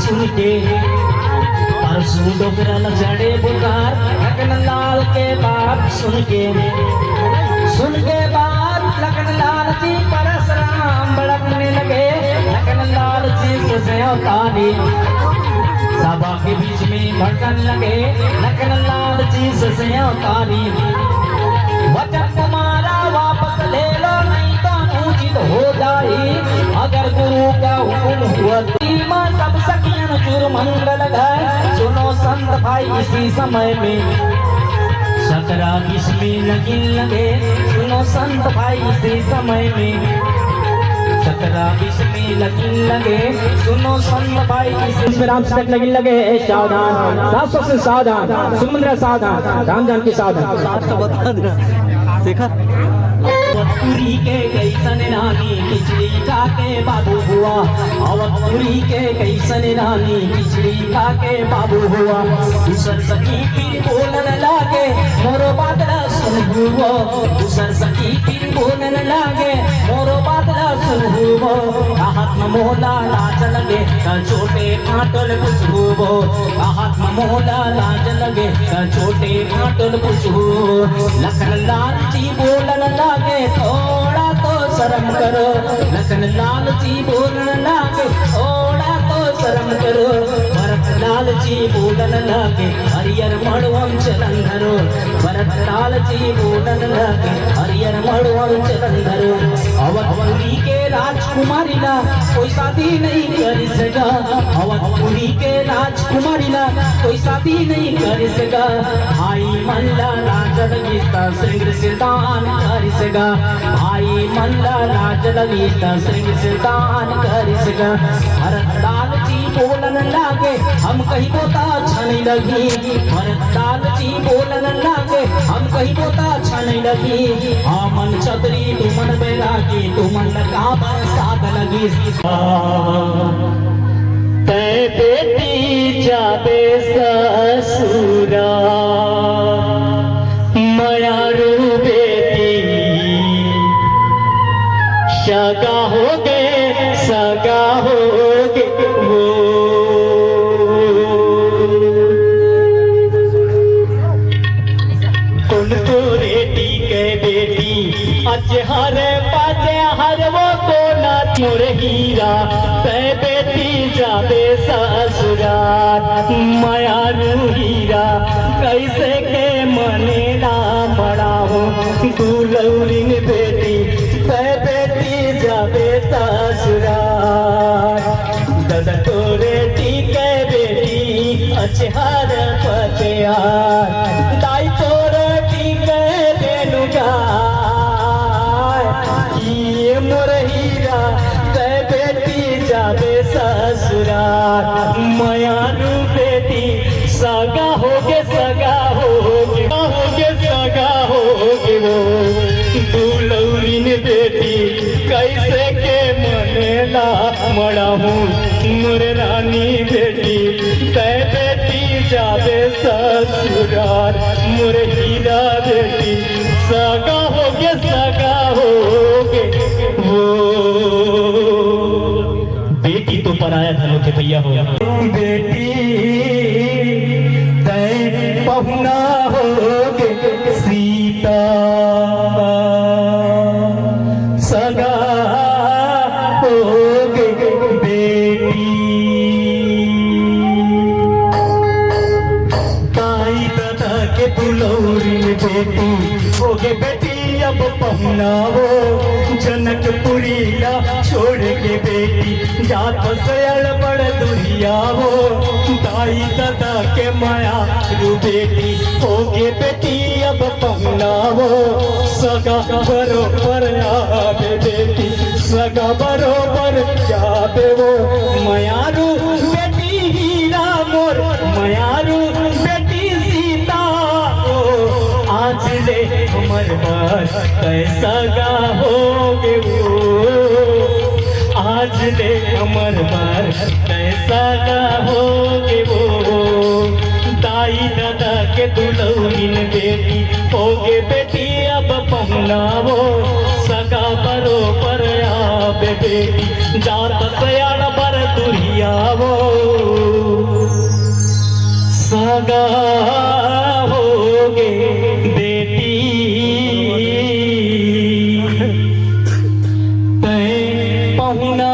सुन के परसों डोगरल चढ़े बुखार लगन लाल के बात सुन के बात लगन लाल जी परशुराम भड़कने लगे। लगन लाल जी से अवतारी सभा के बीच में भड़कन लगे। लगन लाल जी से अवतारी वचन तुम्हारा वापस ले लो नहीं तो उचित हो जाए। अगर गुरु का हुक्म हुआ तीमा सब सखियन जुर्मंगल गाए। सुनो संत भाई इसी समय में 17-20 में लगे। सुनो संत भाई इसी समय में 17-20 में लगे। सुनो संत भाई इसी राम से लगी लगे। सावधान, सासों से सावधान, सुमंद्र सावधान, राम जान की सावधान। देखा अवधपुरी के कैसन रानी खिचड़ी खा के बाबू हुआ। अवधपुरी के कैसन रानी खिचड़ी खा के बाबू हुआ। दूसर सखी फिर बोलन लागे मोरो बादला सुन हुआ। दूसर सखी फिर बोलन लागे मोरो बादला सुन हुआ। हाथ में मोहला लाज लगे छोटे फाटल कुछ हुआ। हाथ में मोहला लाज लगे छोटे फाटल कुछ हुआ। लखन लाल जी बोलन लागे थोड़ा तो शर्म करो। लखन लाल जी बोलन लागे थोड़ा तो शर्म करो। भरत लाल जी बोलन लागे हरियर मड़वम चलन धरो। भरत लाल जी बोलन लागे हरियर मड़वम चलन धरो। अवधपुरी के राजकुमारी ना कोई शादी नहीं कर सका। अवधपुरी के राजकुमारी ना कोई शादी नहीं कर सका। भाई मल्ला लाजल गीता सिंह सिल्तान कर सका। भाई मल्ला लाजल गीता सिंह सिल्तान कर सका। भरत लाल जी बोलन लागे हम कहीं बोता छनी लगी। भरत लाल जी बोलन लागे हम कहीं बोता छनी लगी। मन छतरी तुमन बैरागी तुमन लगा बरसात लगी। तै बेटी जाबे ससुरा मयारू बेटी सगा हो गे वो। कौन तो रेटी के बेटी अच्छे हर पाचे हर वो तो ना मोर हीरा। तै बेटी जाबे ससुराल मयारू हीरा कैसे के मने ना मड़ा हो। तू लौरिन बेटी तै बेटी जाबे ससुराल। दादा तो रेटी के बेटी अच्छे हर पतियार। दाई तो रेटी के बेनुगा ये मोर हीरा। तै बेटी जाबे ससुराल मयारू बेटी सगा होगे सगा होगे सगा होगे वो। दुलौरिन बेटी कैसे के मनेला मड़ा हूँ मोर रानी बेटी। तै बेटी जाबे ससुराल मोर हीरा बेटी सगा होगे वो। बेटी तो पराया धनों के भैया हो। बेटी तै पहुना होगे सीता सगा होगे बेटी। ताई दादा के दुलौरिन बेटी होगे बेटी अब पहुना हो। जनकपुरी का छोड़ के बेटी जात सयल बड़ दुरिया हो। दाई दादा के माया रू बेटी होगे बेटी अब पहुना हो। सगा बरोबर आवे बेटी सगा बरोबर जाबे वो। मयारू बेटी हीरा मोर मयारू बेटी सीता हो। आज ले हमर बार कैसा गा होगे वो। आज ले हमर बार कैसा गा होगे वो। दाई दादा के दुलौरिन बेटी होगे बेटी अब पहुना वो। सगा बरोबर आवे बेटी जात सयाड़ बर दुरिया वो। सगा होगे बेटी तै पहुना